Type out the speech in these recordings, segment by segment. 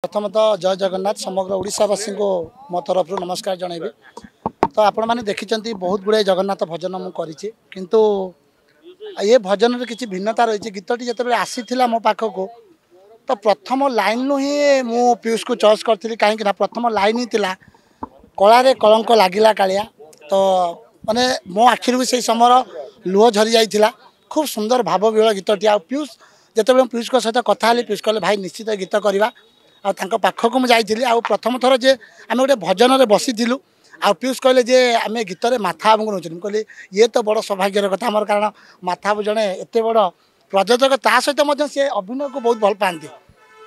प्रथमतः जय जगन्नाथ समग्र ओडिशावासी को मो तरफ नमस्कार जनइबी। तो आपण मैंने देखी बहुत गुड़े जगन्नाथ भजन मुझे किंतु ये भजन किसी भिन्नता रही। गीतटी जो आसी मो पाखक तो प्रथम लाइन नु ही मु पीयूष को चॉइस करी कहीं प्रथम लाइन ही थिला कलारे कलंक लागिला कालिया। तो माने मो आखिर भी से समय लुह झरी जाइथिला। खूब सुंदर भाव विहल गीतटी। आ पीयूष जिते पीयूष सहित कथा भाई कहले भाई निश्चित गीत करवा पाखक मुझे आ प्रथम थर जे आम गोटे भजन में बसी आ पीयूष कहले जे आम गीत माथा बाबू नौ कहली ये तो बड़ सौभाग्यर कथा आमर कारण माथा बाबू जड़े एत बड़ प्रयोजक ता सहित सी अभिनय को बहुत भल पाती।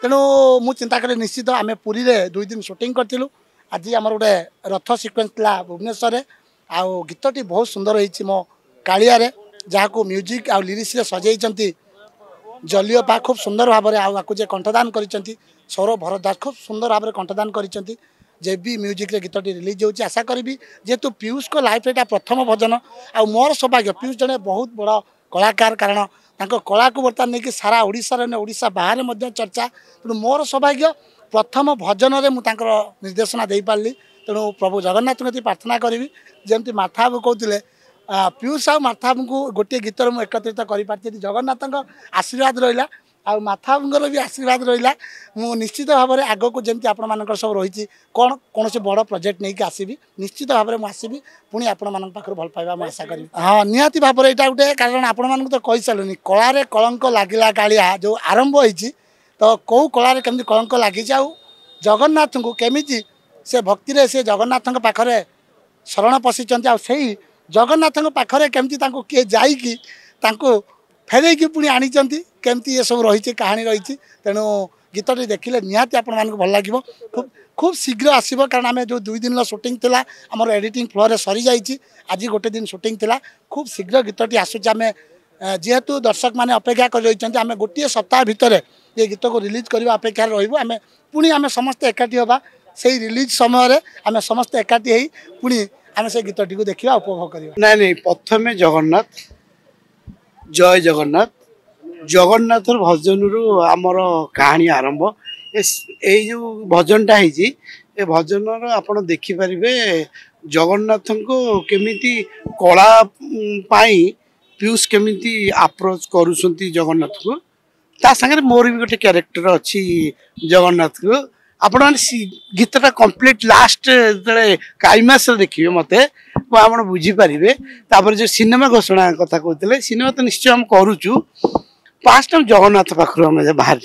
तेणु मु चिंता करी निश्चित आम पुरी रे 2 दिन शूटिंग करूँ। आज आमर गोटे रथ सिक्वेन्स था भुवनेश्वर आउ गीतटी बहुत सुंदर होती मो कालिया जहाँ म्यूजिक आ लिरिक्स सजाई जलियोपा खूब सुंदर भाव में आपको कंठदान कर सौरभ भरद्वाज खूब सुंदर भाव में कंठदान कर जेबी म्यूजिक रे गीतटी रिलीज होची। आशा करी जेहेतु पीयूष को लाइफ एटा प्रथम भजन आ मोर सौभाग्य पीयूष जड़े बहुत बड़ कलाकार कारण कला को बर्तमान नहीं कि सारा ओडिशा बाहर चर्चा। तेणु मोर सौभाग्य प्रथम भजन में मुझे निर्देशना दे पारि। तेणु प्रभु जगन्नाथ को प्रार्थना करी जमी माथा बाबू कहते पीयूष आ माथा बाबू को गोटे गीत में एकत्रित कर जगन्नाथ आशीर्वाद रहा आ माथा बाबूर भी आशीर्वाद रहा। मु निश्चित भाव में आग को जमी आपण सब रही कौन कौन से बड़ प्रोजेक्ट नहीं कि आसबि निश्चित भाव में मुझे पुणी आपण मान पाखर भल पाइबा मुझे आशा करी। हाँ निहाती भाव में यहाँ गोटे कारण आपण मानक तो कही सारूनी कलारे कलंक लागिला कालिया जो आरंभ होती तो कौ कलारे केमती कलंक लगी जगन्नाथ को केमी से भक्ति से जगन्नाथ पाखरे शरण पशिंट आ जगन्नाथ पाखरे केमती किए जाइकी फेरे पुणी आनी केमती ये सब रही कहानी रही। तेणु गीतटी देखिले निहाती आपण मानक भल लगे खूब खूब शीघ्र आसब कारण आम जो 2 दिन शूटिंग थिला आमर एडिटिंग फ्लोर सरी जाइए। आज गोटे दिन शूटिंग थिला खूब शीघ्र गीतटी आसूचे। आम जेहेतु दर्शक मैंने अपेक्षा कर रही आम गोटे सप्ताह भितर ये गीत को रिलीज करने अपेक्षा रही आम पुणी आम समस्ते एकाठी होगा से रिलीज समय आम समस्ते एकाठी हो पुणी आम से गीतटी को देखा उपभोग करवा। नहीं नहीं प्रथम जगन्नाथ जय जगन्नाथ जगन्नाथ भजन रु आमर कहानी आरंभ जो भजनटा है भजन आप देखिपारे जगन्नाथ को केमिति कला पीयूष केमिति अप्रोच करुँच जगन्नाथ को ता संगे मोर भी गोटे क्यारेक्टर अच्छी जगन्नाथ को आप गीतटा कंप्लीट लास्ट जो क्लाइमैक्स देखिए मत आप बुझीपारे। तापर जो सिनेमा घोषणा कथा कहते सिनेमा तो निश्चय हम करुचु फास्ट टाइम जगन्नाथ पाखु आम बाहर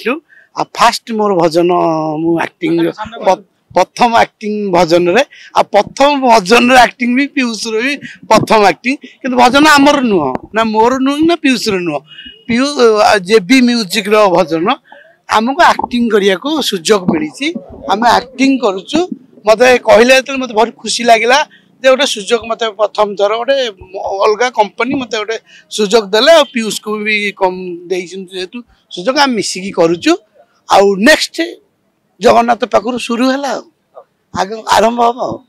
आ फास्ट मोर भजन मु एक्टिंग प्रथम एक्टिंग भजन रे आ प्रथम भजन एक्टिंग भी पीयूष भी प्रथम एक्टिंग कि भजन आमर नुह ना मोर नुह ना पीयूष नुह पीयूष जेबी म्यूजिक रो भजन आमको एक्टिंग करने को सुजोग मिली आम एक्टिंग करुचु। मत कहले मत बहुत खुशी लगे जे गोटे सुजोग मत प्रथम थर गोटे अलग कंपनी मत गोटे सुजोग देले पीयूष को भी कम जेहेतु सुजोग आम मिसिकी करुचु आउ नेक्स्ट जगन्नाथ पाखु शुरू है आग आरंभ हम।